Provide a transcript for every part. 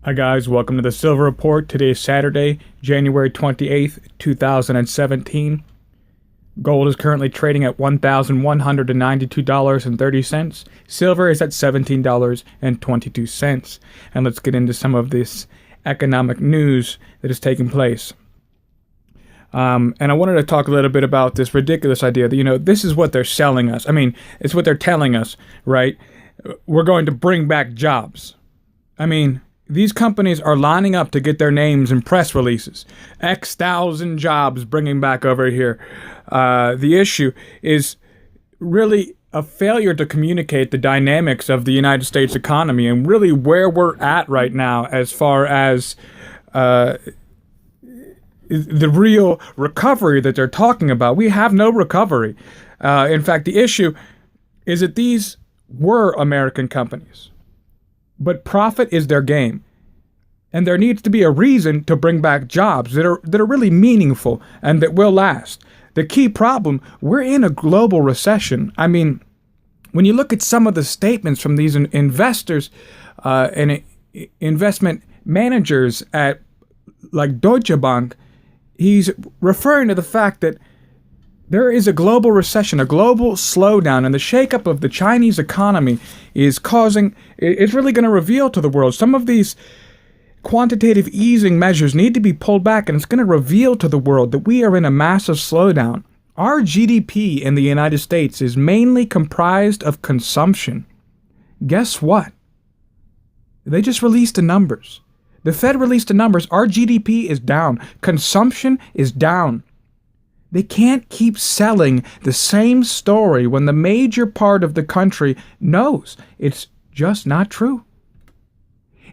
Hi guys, welcome to the Silver Report. Today is Saturday, January 28th, 2017. Gold is currently trading at $1,192.30. Silver is at $17.22. And let's get into some of this economic news that is taking place. And I wanted to talk a little bit about this ridiculous idea that, this is what they're selling us. I mean, it's what they're telling us, right? We're going to bring back jobs. I mean, these companies are lining up to get their names in press releases. X thousand jobs bringing back over here. The issue is really a failure to communicate the dynamics of the United States economy and really where we're at right now as far as the real recovery that they're talking about. We have no recovery. In fact, the issue is that these were American companies. But profit is their game. And there needs to be a reason to bring back jobs that are really meaningful and that will last. The key problem, we're in a global recession. I mean, when you look at some of the statements from these investors and investment managers at like Deutsche Bank, he's referring to the fact that there is a global recession, a global slowdown, and the shakeup of the Chinese economy is really going to reveal to the world some of these quantitative easing measures need to be pulled back, and it's going to reveal to the world that we are in a massive slowdown. Our GDP in the United States is mainly comprised of consumption. Guess what? They just released the numbers. The Fed released the numbers. Our GDP is down. Consumption is down. They can't keep selling the same story when the major part of the country knows it's just not true.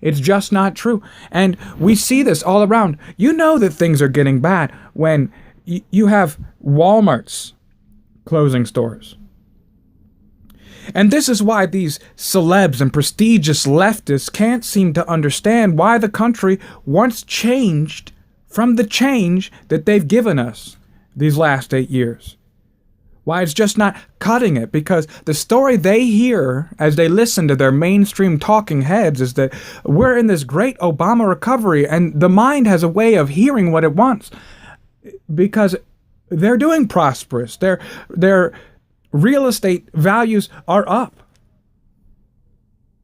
It's just not true. And we see this all around. You know that things are getting bad when you have Walmart's closing stores. And this is why these celebs and prestigious leftists can't seem to understand why the country once changed from the change that they've given us these last 8 years. Why it's just not cutting it, because the story they hear as they listen to their mainstream talking heads is that we're in this great Obama recovery, and the mind has a way of hearing what it wants because they're doing prosperous. Their real estate values are up.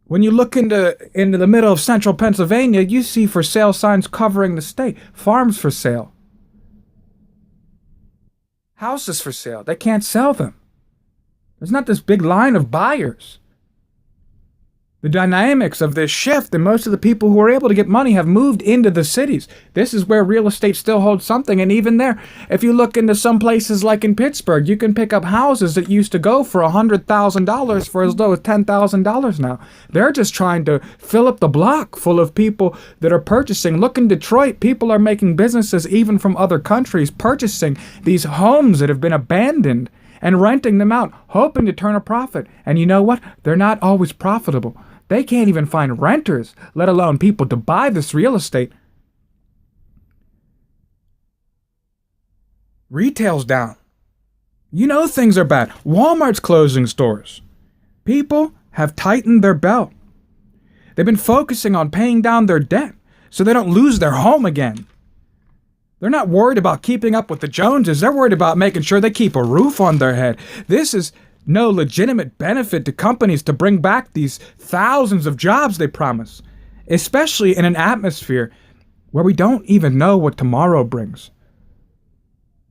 When you look into the middle of central Pennsylvania, you see for sale signs covering the state, farms for sale. Houses for sale. They can't sell them. There's not this big line of buyers. The dynamics of this shift, and most of the people who are able to get money have moved into the cities. This is where real estate still holds something, and even there, if you look into some places like in Pittsburgh, you can pick up houses that used to go for $100,000 for as low as $10,000 now. They're just trying to fill up the block full of people that are purchasing. Look in Detroit, people are making businesses even from other countries, purchasing these homes that have been abandoned and renting them out, hoping to turn a profit. And you know what? They're not always profitable. They can't even find renters, let alone people to buy this real estate. Retail's down. You know things are bad. Walmart's closing stores. People have tightened their belt. They've been focusing on paying down their debt so they don't lose their home again. They're not worried about keeping up with the Joneses. They're worried about making sure they keep a roof on their head. This is no legitimate benefit to companies to bring back these thousands of jobs they promise, especially in an atmosphere where we don't even know what tomorrow brings.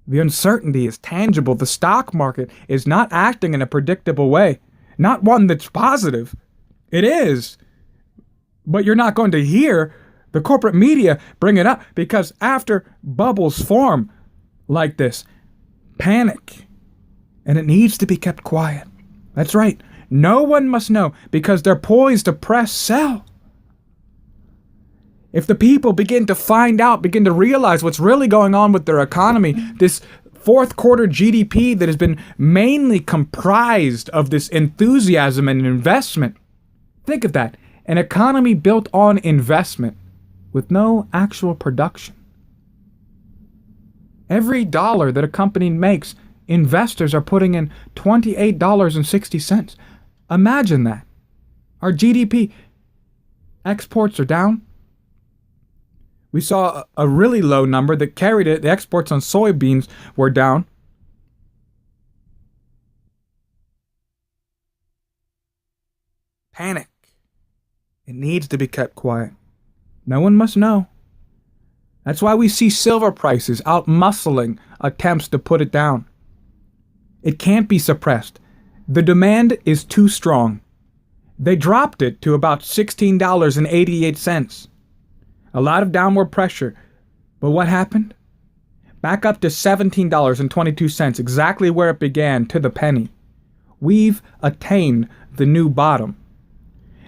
The uncertainty is tangible. The stock market is not acting in a predictable way, not one that's positive. It is, but you're not going to hear the corporate media bring it up, because after bubbles form like this, panic. And it needs to be kept quiet. That's right. No one must know, because they're poised to press sell. If the people begin to find out, begin to realize what's really going on with their economy, this fourth quarter GDP that has been mainly comprised of this enthusiasm and investment. Think of that. An economy built on investment with no actual production. Every dollar that a company makes, investors are putting in $28.60. Imagine that. Our GDP, exports are down, We saw a really low number that carried it. The exports on soybeans were down. Panic. It needs to be kept quiet. No one must know. That's why we see silver prices out-muscling attempts to put it down. It can't be suppressed. The demand is too strong. They dropped it to about $16.88. A lot of downward pressure. But what happened? Back up to $17.22, exactly where it began, to the penny. We've attained the new bottom.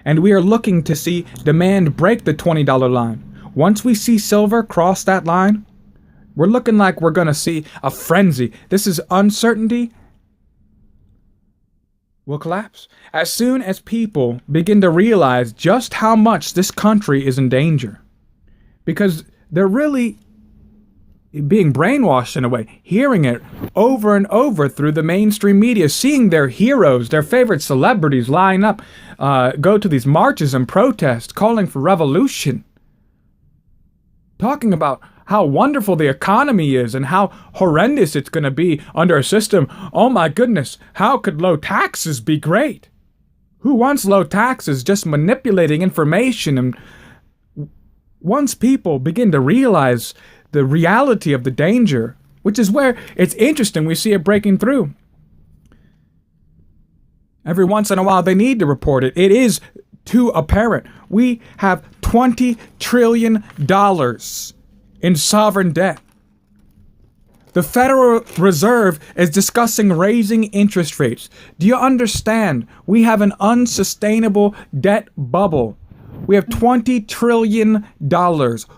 And we are looking to see demand break the $20 line. Once we see silver cross that line, we're looking like we're going to see a frenzy. This is uncertainty will collapse. As soon as people begin to realize just how much this country is in danger. Because they're really being brainwashed in a way, hearing it over and over through the mainstream media, seeing their heroes, their favorite celebrities line up, go to these marches and protests, calling for revolution, talking about how wonderful the economy is and how horrendous it's going to be under a system. Oh my goodness, how could low taxes be great? Who wants low taxes? Just manipulating information. And once people begin to realize the reality of the danger, which is where it's interesting, we see it breaking through. Every once in a while, they need to report it. It is too apparent. We have $20 trillion in sovereign debt. The Federal Reserve is discussing raising interest rates. Do you understand? We have an unsustainable debt bubble. We have $20 trillion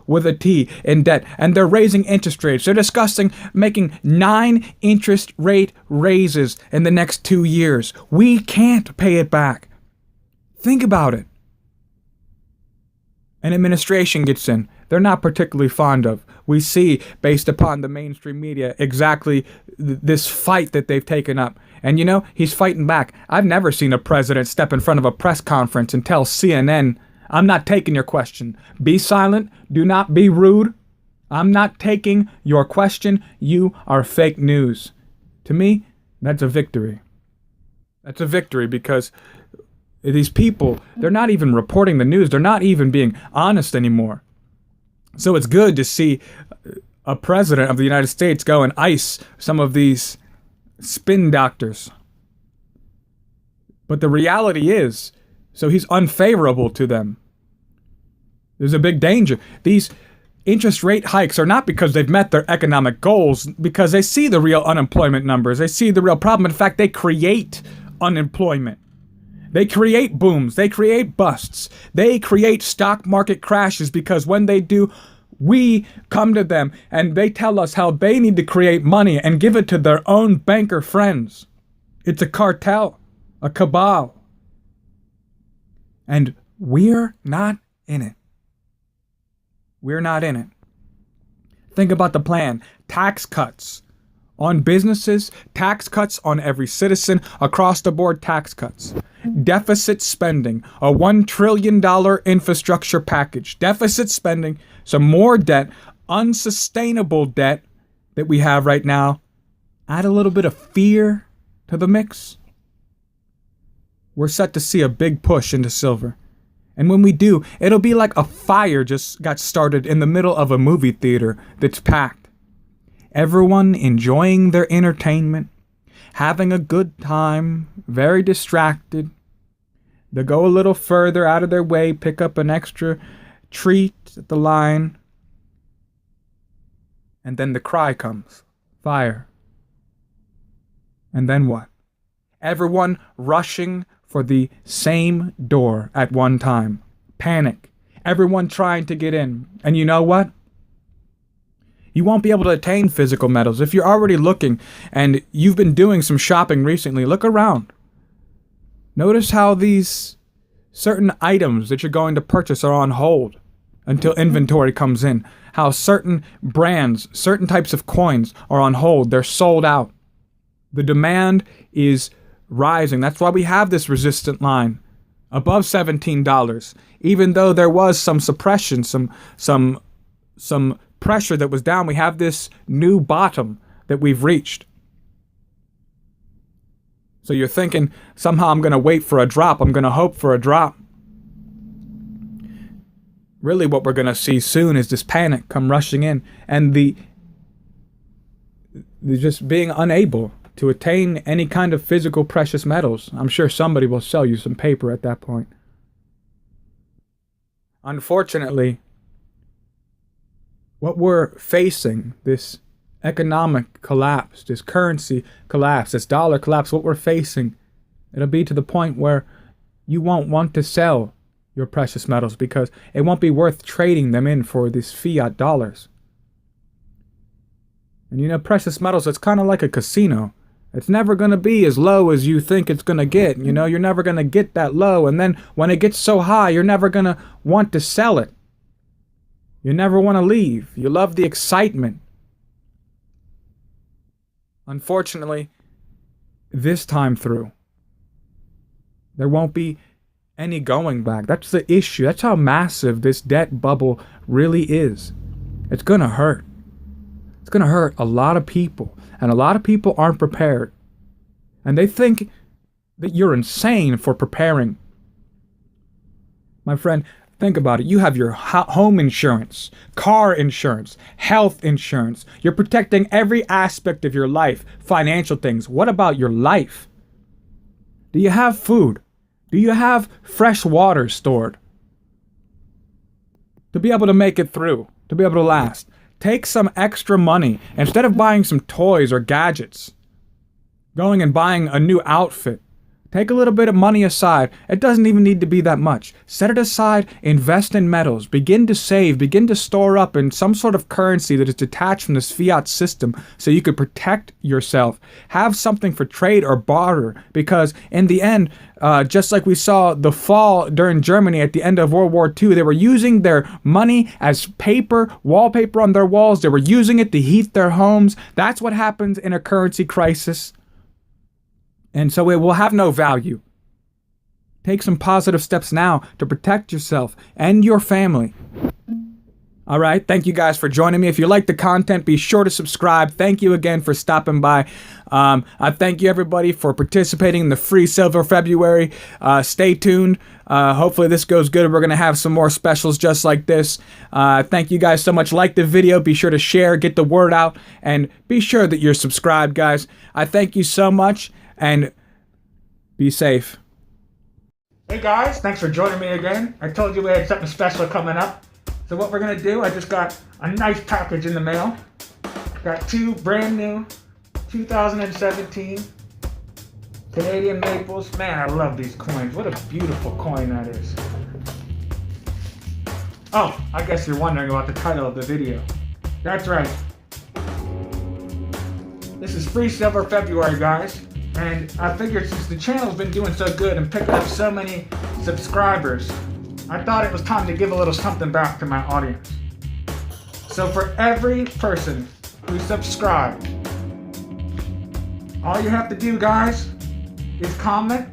with a T in debt, and they're raising interest rates. They're discussing making 9 interest rate raises in the next 2 years. We can't pay it back. Think about it. An administration gets in. They're not particularly fond of. We see, based upon the mainstream media, exactly this fight that they've taken up. And you know, he's fighting back. I've never seen a president step in front of a press conference and tell CNN, I'm not taking your question. Be silent. Do not be rude. I'm not taking your question. You are fake news. To me, that's a victory. That's a victory because these people, they're not even reporting the news. They're not even being honest anymore. So it's good to see a president of the United States go and ice some of these spin doctors. But the reality is, so he's unfavorable to them. There's a big danger. These interest rate hikes are not because they've met their economic goals, because they see the real unemployment numbers. They see the real problem. In fact, they create unemployment. They create booms. They create busts. They create stock market crashes because when they do, we come to them and they tell us how they need to create money and give it to their own banker friends. It's a cartel, a cabal. And we're not in it. We're not in it. Think about the plan. Tax cuts on businesses, tax cuts on every citizen, across the board tax cuts. Deficit spending, a $1 trillion infrastructure package. Deficit spending, some more debt, unsustainable debt that we have right now. Add a little bit of fear to the mix. We're set to see a big push into silver. And when we do, it'll be like a fire just got started in the middle of a movie theater that's packed. Everyone enjoying their entertainment, having a good time, very distracted. They'll go a little further out of their way, pick up an extra treat at the line. And then the cry comes. Fire. And then what? Everyone rushing for the same door at one time. Panic. Everyone trying to get in. And you know what? You won't be able to attain physical metals. If you're already looking and you've been doing some shopping recently, look around. Notice how these certain items that you're going to purchase are on hold until inventory comes in. How certain brands, certain types of coins are on hold. They're sold out. The demand is rising. That's why we have this resistant line above $17. Even though there was some suppression, some some pressure that was down. We have this new bottom that we've reached. So you're thinking, somehow I'm going to wait for a drop. I'm going to hope for a drop. Really what we're going to see soon is this panic come rushing in, and the just being unable to attain any kind of physical precious metals. I'm sure somebody will sell you some paper at that point. Unfortunately, what we're facing, this economic collapse, this currency collapse, this dollar collapse, what we're facing, it'll be to the point where you won't want to sell your precious metals because it won't be worth trading them in for these fiat dollars. And you know, precious metals, it's kind of like a casino. It's never going to be as low as you think it's going to get. You know, you're never going to get that low. And then when it gets so high, you're never going to want to sell it. You never want to leave. You love the excitement. Unfortunately, this time through, there won't be any going back. That's the issue. That's how massive this debt bubble really is. It's going to hurt. It's going to hurt a lot of people. And a lot of people aren't prepared. And they think that you're insane for preparing. My friend, think about it. You have your home insurance, car insurance, health insurance. You're protecting every aspect of your life, financial things. What about your life? Do you have food? Do you have fresh water stored? To be able to make it through, to be able to last. Take some extra money. Instead of buying some toys or gadgets, going and buying a new outfit, take a little bit of money aside. It doesn't even need to be that much. Set it aside, invest in metals, begin to save, begin to store up in some sort of currency that is detached from this fiat system so you could protect yourself. Have something for trade or barter, because in the end, just like we saw the fall during Germany at the end of World War II, they were using their money as paper, wallpaper on their walls. They were using it to heat their homes. That's what happens in a currency crisis. And so it will have no value. Take some positive steps now to protect yourself and your family. All right. Thank you guys for joining me. If you like the content, be sure to subscribe. Thank you again for stopping by. I thank you, everybody, for participating in the free Silver February. Stay tuned. Hopefully this goes good. We're going to have some more specials just like this. Thank you guys so much. Like the video. Be sure to share, get the word out, and be sure that you're subscribed, guys. I thank you so much. And be safe. Hey guys, thanks for joining me again. I told you we had something special coming up. So what we're going to do, I just got a nice package in the mail. Got two brand new 2017 Canadian Maples. Man, I love these coins. What a beautiful coin that is. Oh, I guess you're wondering about the title of the video. That's right. This is Free Silver February, guys. And I figured since the channel's been doing so good and picking up so many subscribers, I thought it was time to give a little something back to my audience. So for every person who subscribed, all you have to do, guys, is comment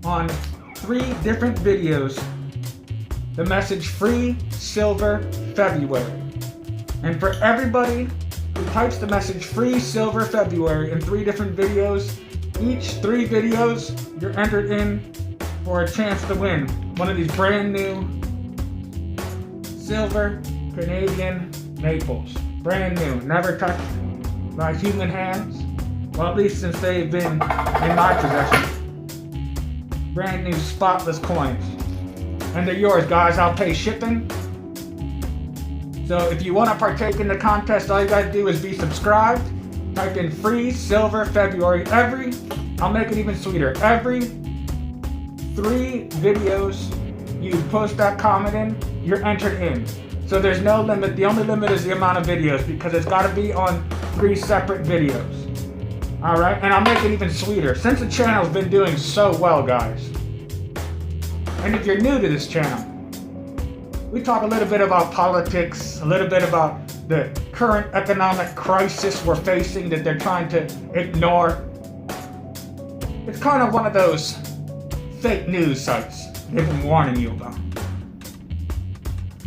on 3 different videos the message Free Silver February. And for everybody who types the message Free Silver February in 3 different videos, each 3 videos, you're entered in for a chance to win one of these brand new silver Canadian Maples. Brand new, never touched by human hands. Well, at least since they've been in my possession. Brand new spotless coins. And they're yours, guys. I'll pay shipping. So if you want to partake in the contest, all you gotta do is be subscribed. Type in Free Silver February. I'll make it even sweeter. Every 3 videos you post that comment in, you're entered in. So there's no limit. The only limit is the amount of videos, because it's gotta be on 3 separate videos. All right, and I'll make it even sweeter since the channel's been doing so well, guys. And if you're new to this channel, we talk a little bit about politics, a little bit about the current economic crisis we're facing that they're trying to ignore. It's kind of one of those fake news sites they've been warning you about.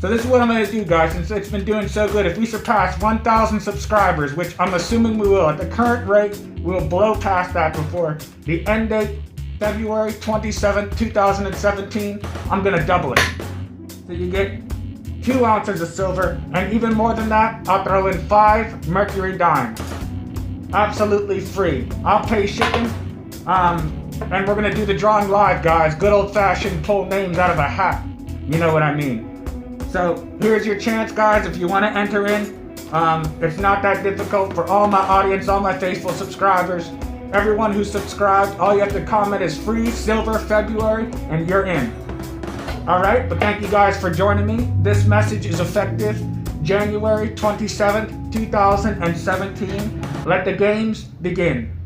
So this is what I'm going to do, guys, since it's been doing so good. If we surpass 1,000 subscribers, which I'm assuming we will, at the current rate, we'll blow past that before the end date, February 27th, 2017, I'm going to double it. So you get 2 ounces of silver, and even more than that, I'll throw in 5 mercury dimes. Absolutely free. I'll pay shipping, and we're going to do the drawing live, guys. Good old-fashioned pull names out of a hat. You know what I mean. So here's your chance, guys, if you want to enter in. It's not that difficult for all my audience, all my faithful subscribers. Everyone who's subscribed, all you have to comment is free silver February, and you're in. Alright, but thank you guys for joining me. This message is effective January 27th, 2017. Let the games begin.